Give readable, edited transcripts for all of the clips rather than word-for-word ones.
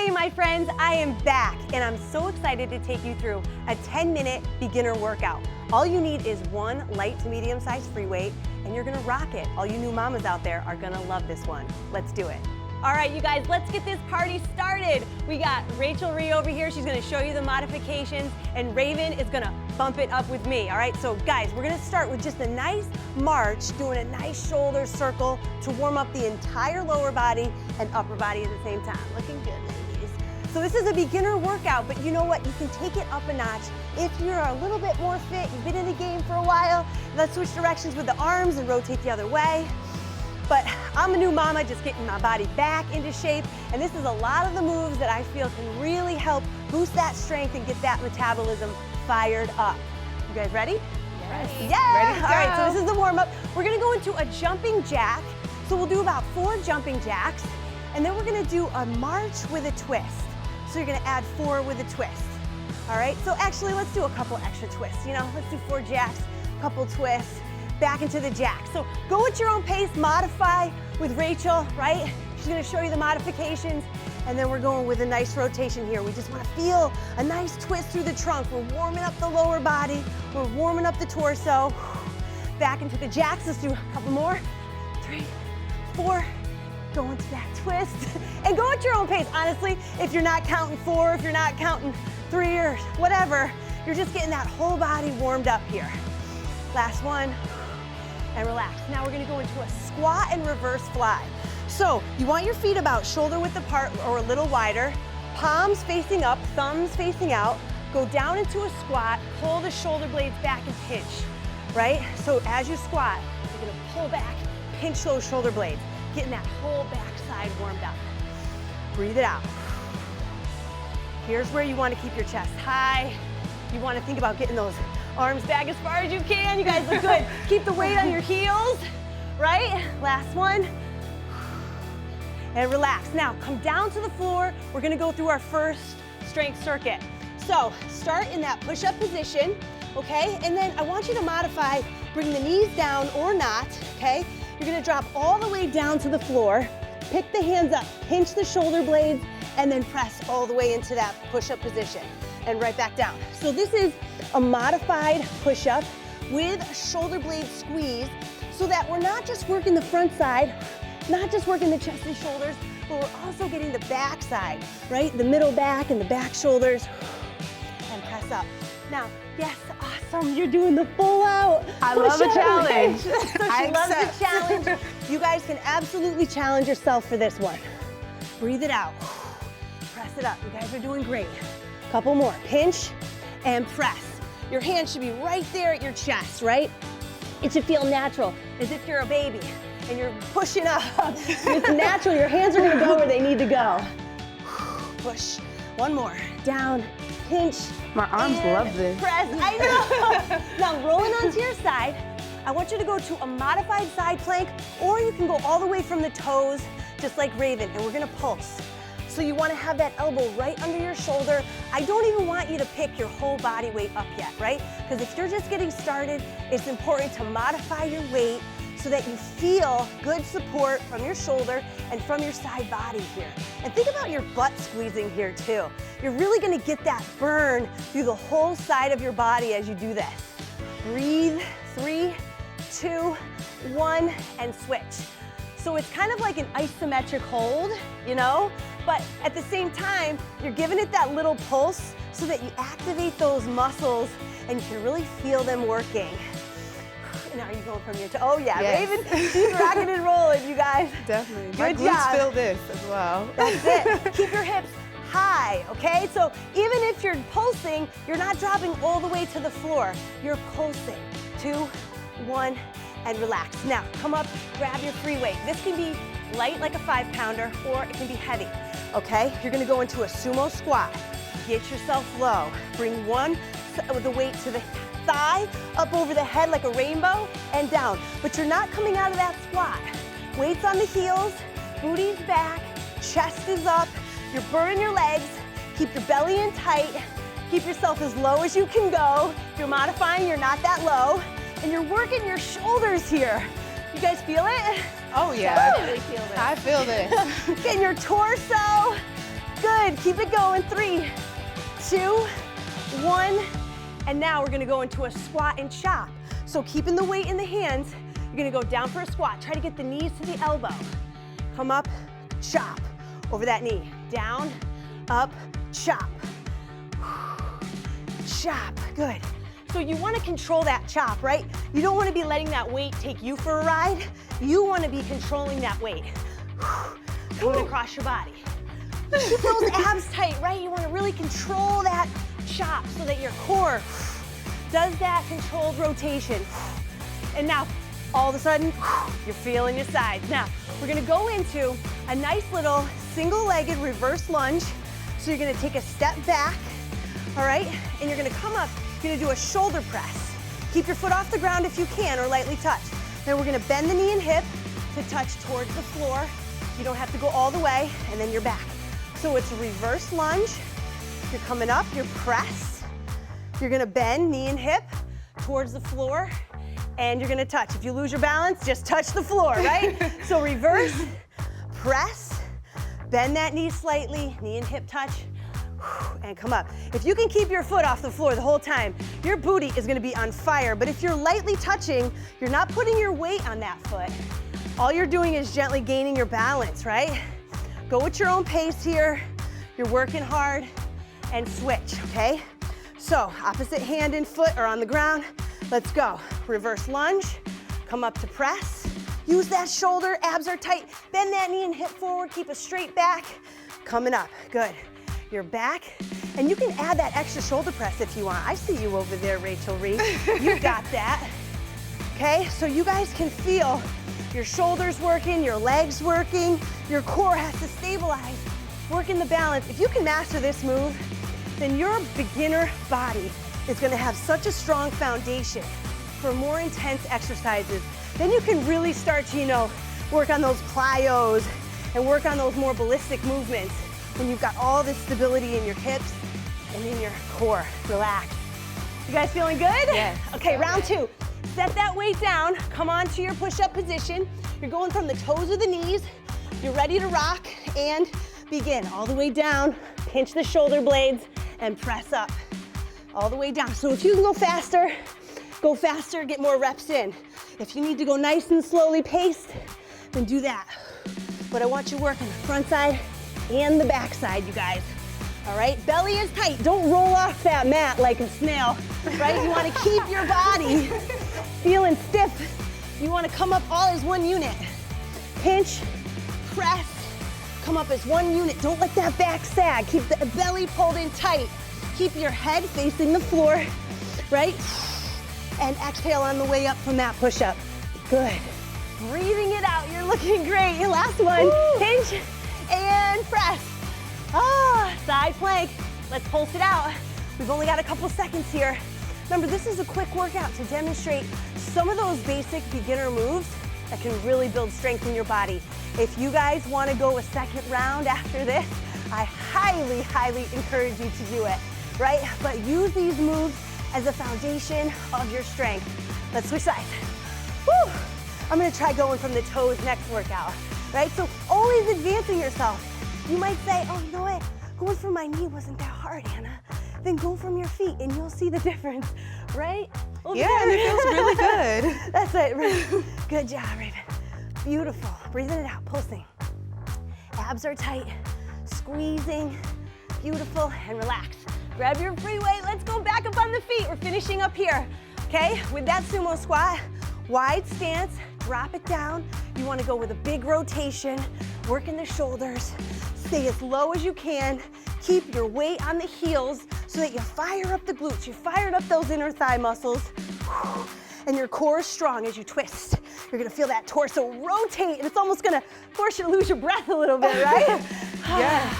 Hey my friends, I am back and I'm so excited to take you through a 10-minute beginner workout. All you need is one light to medium sized free weight and you're gonna rock it. All you new mamas out there are gonna love this one. Let's do it. All right, you guys, let's get this party started. We got Rachel Ree over here. She's gonna show you the modifications and Reyven is gonna bump it up with me, all right? So guys, we're gonna start with just a nice march, doing a nice shoulder circle to warm up the entire lower body and upper body at the same time. Looking good, ladies. So this is a beginner workout, but you know what? You can take it up a notch if you're a little bit more fit, you've been in the game for a while. Let's switch directions with the arms and rotate the other way. But I'm a new mama, just getting my body back into shape, and this is a lot of the moves that I feel can really help boost that strength and get that metabolism fired up. You guys ready? Yes. Yeah! Ready to go. All right, so this is the warm-up. We're gonna go into a jumping jack. So we'll do about 4 jumping jacks, and then we're gonna do a march with a twist. So you're gonna add 4 with a twist. All right, so actually let's do a couple extra twists. You know, let's do 4 jacks, couple twists, back into the jack. So go at your own pace, modify with Rachel, right? She's gonna show you the modifications, and then we're going with a nice rotation here. We just wanna feel a nice twist through the trunk. We're warming up the lower body, we're warming up the torso. Back into the jacks, let's do a couple more. 3, 4, go into that twist. And go at your own pace. Honestly, if you're not counting 4, if you're not counting 3 or whatever, you're just getting that whole body warmed up here. Last one. And relax. Now we're gonna go into a squat and reverse fly. So you want your feet about shoulder width apart or a little wider, palms facing up, thumbs facing out, go down into a squat, pull the shoulder blades back and pinch, right? So as you squat, you're gonna pull back, pinch those shoulder blades, getting that whole backside warmed up. Breathe it out. Here's where you wanna keep your chest high. You wanna think about getting those arms back as far as you can. You guys look good. Keep the weight on your heels, right? Last one. And relax. Now, come down to the floor. We're gonna go through our first strength circuit. So, start in that push-up position, okay? And then I want you to modify, bring the knees down or not, okay? You're gonna drop all the way down to the floor, pick the hands up, pinch the shoulder blades, and then press all the way into that push-up position and right back down. So this is a modified push-up with a shoulder blade squeeze so that we're not just working the front side, not just working the chest and shoulders, but we're also getting the back side, right? The middle back and the back shoulders, and press up. Now, yes, awesome, you're doing the full out. I love a challenge. So she loves the challenge. You guys can absolutely challenge yourself for this one. Breathe it out. Press it up. You guys are doing great. Couple more. Pinch and press. Your hand should be right there at your chest, right? It should feel natural, as if you're a baby and you're pushing up. It's natural. Your hands are gonna go where they need to go. Push. One more. Down, pinch. My arms love this. Press. I know. Now rolling onto your side, I want you to go to a modified side plank, or you can go all the way from the toes, just like Reyven, and we're gonna pulse. So you wanna have that elbow right under your shoulder. I don't even want you to pick your whole body weight up yet, right? Because if you're just getting started, it's important to modify your weight so that you feel good support from your shoulder and from your side body here. And think about your butt squeezing here too. You're really gonna get that burn through the whole side of your body as you do this. Breathe, 3, 2, 1, and switch. So it's kind of like an isometric hold, you know? But at the same time, you're giving it that little pulse so that you activate those muscles and you can really feel them working. Now are you going from your toe? Oh yeah, yes. Reyven, she's rocking and rolling, you guys. Definitely. Good My glutes job. feel this as well. That's it. Keep your hips high, okay? So even if you're pulsing, you're not dropping all the way to the floor. You're pulsing. 2, 1, and relax. Now, come up, grab your free weight. This can be light like a 5-pounder, or it can be heavy, okay? You're gonna go into a sumo squat. Get yourself low. Bring one with the weight to the thigh, up over the head like a rainbow, and down. But you're not coming out of that squat. Weights on the heels, booty's back, chest is up, you're burning your legs, keep your belly in tight, keep yourself as low as you can go. If you're modifying, you're not that low, and you're working your shoulders here. You guys feel it? Oh yeah. Totally feel this. I feel this. Getting your torso. Good. Good, keep it going. 3, 2, 1. And now we're gonna go into a squat and chop. So keeping the weight in the hands, you're gonna go down for a squat. Try to get the knees to the elbow. Come up, chop, over that knee. Down, up, chop. Chop, good. So you wanna control that chop, right? You don't wanna be letting that weight take you for a ride. You wanna be controlling that weight. Coming across your body. Keep those abs tight, right? You wanna really control that chop so that your core does that controlled rotation. And now, all of a sudden, you're feeling your sides. Now, we're gonna go into a nice little single-legged reverse lunge. So you're gonna take a step back, all right? And you're gonna come up, you're gonna do a shoulder press. Keep your foot off the ground if you can, or lightly touch. Then we're gonna bend the knee and hip to touch towards the floor. You don't have to go all the way, and then you're back. So it's a reverse lunge. You're coming up, you're press. You're gonna bend knee and hip towards the floor, and you're gonna touch. If you lose your balance, just touch the floor, right? So reverse, press, bend that knee slightly, knee and hip touch, and come up. If you can keep your foot off the floor the whole time, your booty is gonna be on fire. But if you're lightly touching, you're not putting your weight on that foot. All you're doing is gently gaining your balance, right? Go at your own pace here. You're working hard, and switch, okay? So opposite hand and foot are on the ground. Let's go. Reverse lunge, come up to press. Use that shoulder, abs are tight. Bend that knee and hip forward, keep a straight back. Coming up, good. You're back, and you can add that extra shoulder press if you want. I see you over there, Rachel Reed. You got that. Okay, so you guys can feel your shoulders working, your legs working, your core has to stabilize, working the balance. If you can master this move, then your beginner body is gonna have such a strong foundation for more intense exercises. Then you can really start to, work on those plyos and work on those more ballistic movements when you've got all this stability in your hips and in your core. Relax. You guys feeling good? Yes. Okay, round 2. Set that weight down, come on to your push-up position. You're going from the toes of the knees. You're ready to rock and begin. All the way down, pinch the shoulder blades and press up. All the way down. So if you can go faster, get more reps in. If you need to go nice and slowly paced, then do that. But I want you to work on the front side and the back side, you guys. All right, belly is tight. Don't roll off that mat like a snail, right? You wanna keep your body feeling stiff. You wanna come up all as one unit. Pinch, press, come up as one unit. Don't let that back sag. Keep the belly pulled in tight. Keep your head facing the floor, right? And exhale on the way up from that push-up. Good. Breathing it out, you're looking great. Your last one, woo. Pinch and press. Side plank. Let's pulse it out. We've only got a couple seconds here. Remember, this is a quick workout to demonstrate some of those basic beginner moves that can really build strength in your body. If you guys want to go a second round after this, I highly, highly encourage you to do it, right? But use these moves as a foundation of your strength. Let's switch sides. Woo! I'm gonna try going from the toes next workout, right? So always advancing yourself. You might say, oh, you know what? Going from my knee wasn't that hard, Anna. Then go from your feet and you'll see the difference, right? Yeah, and it feels really good. That's it, Reyven. Good job, Reyven. Beautiful. Breathing it out, pulsing. Abs are tight, squeezing. Beautiful, and relax. Grab your free weight. Let's go back up on the feet. We're finishing up here, okay? With that sumo squat, wide stance, drop it down. You wanna go with a big rotation, working the shoulders. Stay as low as you can. Keep your weight on the heels so that you fire up the glutes. You fired up those inner thigh muscles. And your core is strong as you twist. You're gonna feel that torso rotate, and it's almost gonna force you to lose your breath a little bit, right? Yeah.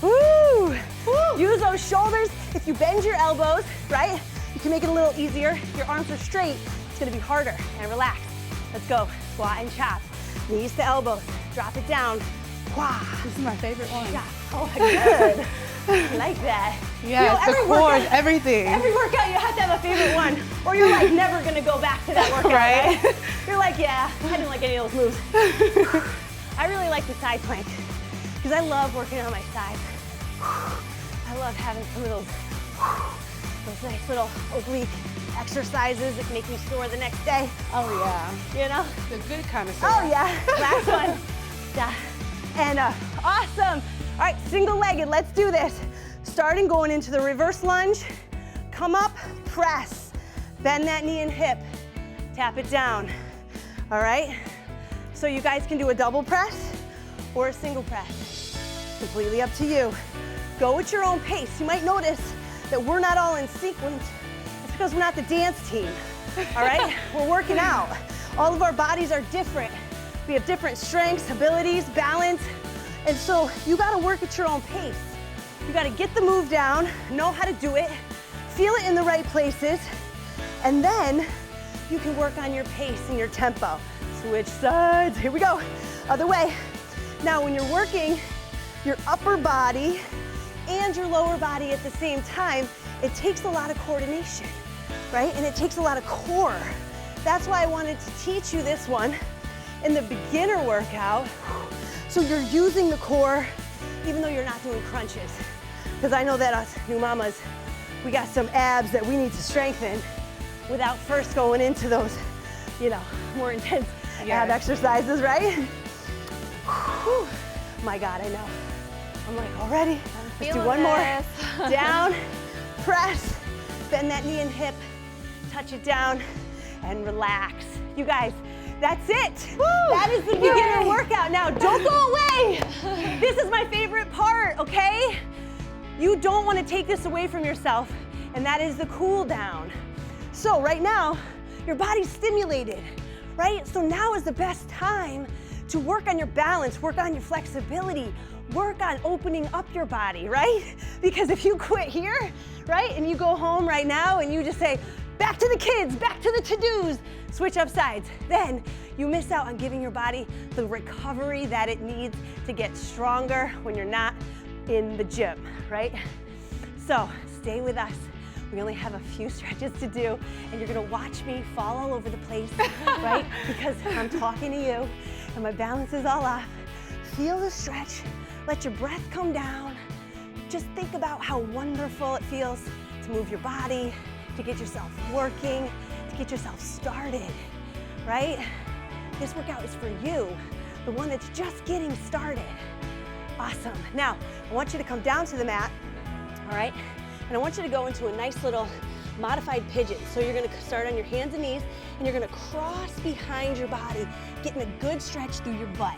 Woo! Woo! Use those shoulders. If you bend your elbows, right, you can make it a little easier. Your arms are straight. It's gonna be harder, and relax. Let's go. Squat and chop. Knees to elbows. Drop it down. Wah. This is my favorite one. Chop. Oh, good. I like that. Yeah, the core is everything. Every workout, you have to have a favorite one, or you're like never gonna go back to that workout, right? You're like, yeah, I didn't like any of those moves. I really like the side plank because I love working on my side. I love having some of those nice little oblique exercises that make me sore the next day. Oh yeah. You know? The good kind of sore. Oh yeah, last one. Yeah. And awesome. All right, single-legged, let's do this. Starting going into the reverse lunge, come up, press. Bend that knee and hip, tap it down. All right? So you guys can do a double press or a single press. Completely up to you. Go at your own pace. You might notice that we're not all in sequence. It's because we're not the dance team, all right? We're working out. All of our bodies are different. We have different strengths, abilities, balance, and so you gotta work at your own pace. You gotta get the move down, know how to do it, feel it in the right places, and then you can work on your pace and your tempo. Switch sides, here we go. Other way. Now when you're working your upper body and your lower body at the same time, it takes a lot of coordination, right? And it takes a lot of core. That's why I wanted to teach you this one in the beginner workout. So you're using the core even though you're not doing crunches. Because I know that us new mamas, we got some abs that we need to strengthen without first going into those, you know, more intense ab exercises, right? Whew. My God, I know. I'm like, already? Let's do one more. Down, press, bend that knee and hip, touch it down, and relax. You guys, that's it. Woo! That is the beginner workout. Now, don't go away. This is my favorite part, okay? You don't want to take this away from yourself, and that is the cool down. So right now, your body's stimulated, right? So now is the best time to work on your balance, work on your flexibility, work on opening up your body, right? Because if you quit here, right, and you go home right now and you just say, back to the kids, back to the to-dos, switch up sides, then you miss out on giving your body the recovery that it needs to get stronger when you're not in the gym, right? So stay with us. We only have a few stretches to do, and you're gonna watch me fall all over the place, right? Because I'm talking to you, and my balance is all off. Feel the stretch, let your breath come down. Just think about how wonderful it feels to move your body, to get yourself working, to get yourself started, right? This workout is for you, the one that's just getting started. Awesome. Now, I want you to come down to the mat, all right? And I want you to go into a nice little modified pigeon. So you're gonna start on your hands and knees, and you're gonna cross behind your body, getting a good stretch through your butt.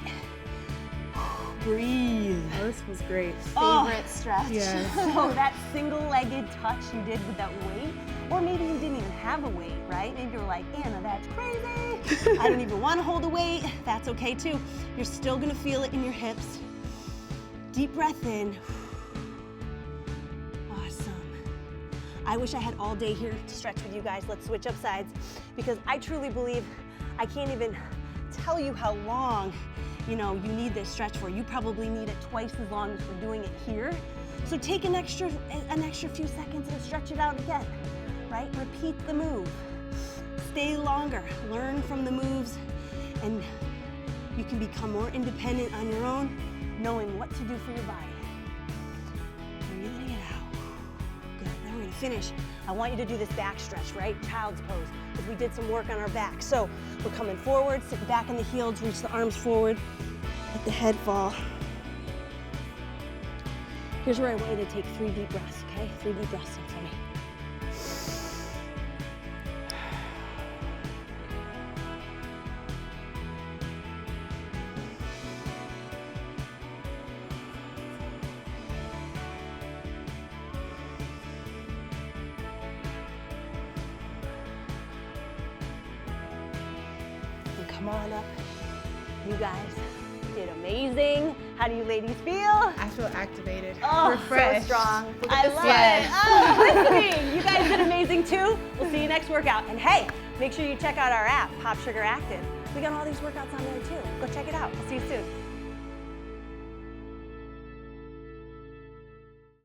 Breathe. Oh, this was great. Favorite stretch. Yes. So that single-legged touch you did with that weight, or maybe you didn't even have a weight, right? Maybe you're like, Anna, that's crazy. I don't even want to hold a weight. That's okay too. You're still gonna feel it in your hips. Deep breath in. I wish I had all day here to stretch with you guys. Let's switch up sides, because I truly believe I can't even tell you how long, you know, you need this stretch for. You probably need it twice as long as we're doing it here. So take an extra few seconds and stretch it out again, right? Repeat the move. Stay longer, learn from the moves, and you can become more independent on your own, knowing what to do for your body. Breathing it out. Finish. I want you to do this back stretch, right? Child's pose, because we did some work on our back. So we're coming forward, sit back in the heels, reach the arms forward, let the head fall. Here's where I want you to take 3 deep breaths, okay? 3 deep breaths in for me. Come on up. You guys did amazing. How do you ladies feel? I feel activated. Oh, refreshed. so strong. I love it. Oh, listening. You guys did amazing too. We'll see you next workout. And hey, make sure you check out our app, POPSUGAR Active. We got all these workouts on there too. Go check it out. I'll see you soon.